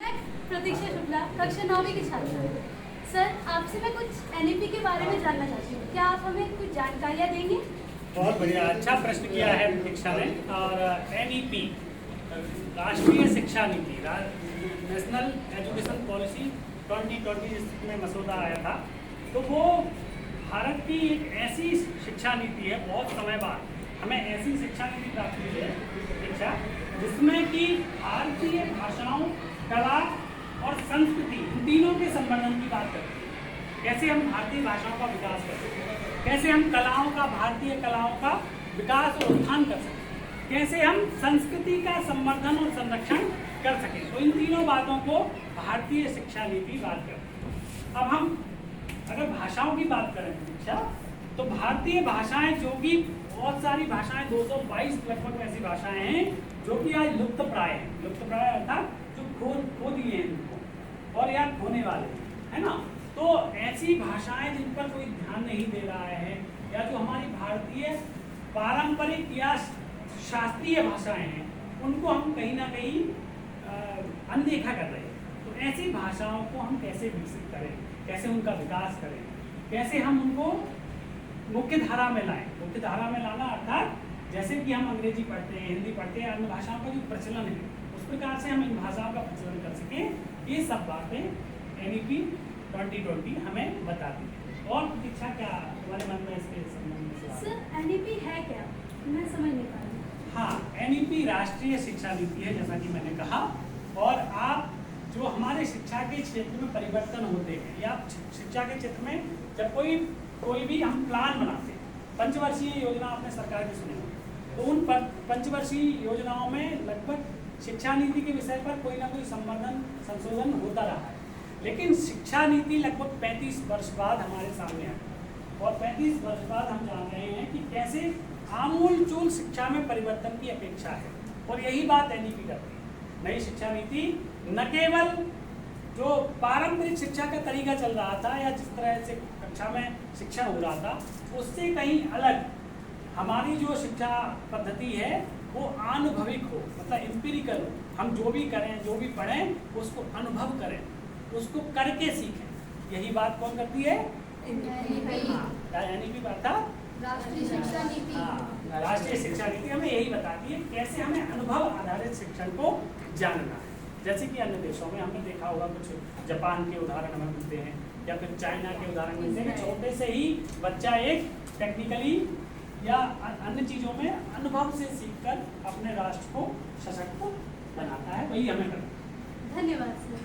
प्रतीक्षा शुक्ला, कक्षा 9वीं की छात्रा हूँ। सर, आपसे मैं कुछ एनईपी के बारे में जानना चाहती हूँ। क्या आप हमें कुछ जानकारियाँ देंगे? बहुत बढ़िया, अच्छा प्रश्न किया है प्रतीक्षा ने। और एनईपी राष्ट्रीय शिक्षा नीति, नेशनल एजुकेशन पॉलिसी 2020 जिसमें मसौदा आया था, तो वो भारत की एक ऐसी शिक्षा नीति है। बहुत समय बाद हमें ऐसी शिक्षा नीति प्राप्त हुई है शिक्षा जिसमें कि भारतीय भाषाओं, कला और संस्कृति, इन तीनों के संवर्धन की बात करते हैं। कैसे हम भारतीय भाषाओं का विकास कर सकते, कैसे हम कलाओं का, भारतीय कलाओं का विकास और उत्थान कर सकते, कैसे हम संस्कृति का संवर्धन और संरक्षण कर सकें। तो इन तीनों बातों को भारतीय शिक्षा नीति बात करती है। अब हम अगर भाषाओं की बात करें शिक्षा, तो भारतीय भाषाएं जो कि बहुत सारी भाषाएं 222 लगभग ऐसी भाषाएं हैं जो कि आज लुप्त प्राय हैं। लुप्त प्राय अर्थात जो खो दिए हैं उनको, और या खोने वाले हैं, है ना। तो ऐसी भाषाएं जिन पर कोई ध्यान नहीं दे रहा है, या जो हमारी भारतीय पारंपरिक या शास्त्रीय भाषाएं हैं, उनको हम कहीं ना कहीं अनदेखा कर रहे हैं। तो ऐसी भाषाओं को हम कैसे विकसित करें, कैसे उनका विकास करें, कैसे हम उनको मुख्य धारा में लाएं। मुख्य धारा में लाना अर्थात जैसे कि हम अंग्रेजी पढ़ते हैं, हिंदी पढ़ते हैं, अन्य भाषाओं का जो प्रचलन है, उस प्रकार से हम इन भाषाओं का प्रचलन कर सकें। ये सब बातें एनईपी 2020 हमें बताती है। और प्रतीक्षा, क्या तुम्हारे मन में इसके संबंध में सवाल? सर, एनईपी है क्या? मैं समझ नहीं पा रही। हाँ, एनईपी राष्ट्रीय शिक्षा नीति है, जैसा कि मैंने कहा। और आप जो हमारे शिक्षा के क्षेत्र में परिवर्तन होते हैं, या शिक्षा के क्षेत्र में जब कोई भी हम प्लान बनाते हैं, पंचवर्षीय योजना आपने सरकार की सुनी होगी, तो उन पंचवर्षीय योजनाओं में लगभग शिक्षा नीति के विषय पर कोई ना कोई संशोधन होता रहा है। लेकिन शिक्षा नीति लगभग 35 वर्ष बाद हमारे सामने आई, और 35 वर्ष बाद हम जान रहे हैं कि कैसे आमूलचूल शिक्षा में परिवर्तन की अपेक्षा है। और यही बात एनईपी करती है। नई शिक्षा नीति न केवल जो पारंपरिक शिक्षा का तरीका चल रहा था, या जिस तरह से कक्षा में शिक्षा हो रहा था, उससे कहीं अलग हमारी जो शिक्षा पद्धति है वो आनुभविक हो, मतलब एम्पिरिकल हो। हम जो भी करें, जो भी पढ़ें, उसको अनुभव करें, उसको करके सीखें। यही बात कौन करती है? एनईपी अर्थात राष्ट्रीय शिक्षा नीति। हाँ, राष्ट्रीय शिक्षा नीति हमें यही बताती है कैसे हमें अनुभव आधारित शिक्षण को जानना है। जैसे कि अन्य देशों में हमने देखा होगा, कुछ जापान के उदाहरण हमें मिलते हैं, या फिर चाइना के उदाहरण मिलते हैं। छोटे से ही बच्चा एक टेक्निकली या अन्य चीज़ों में अनुभव से सीखकर अपने राष्ट्र को सशक्त बनाता है। वही हमें करना है। धन्यवाद सर।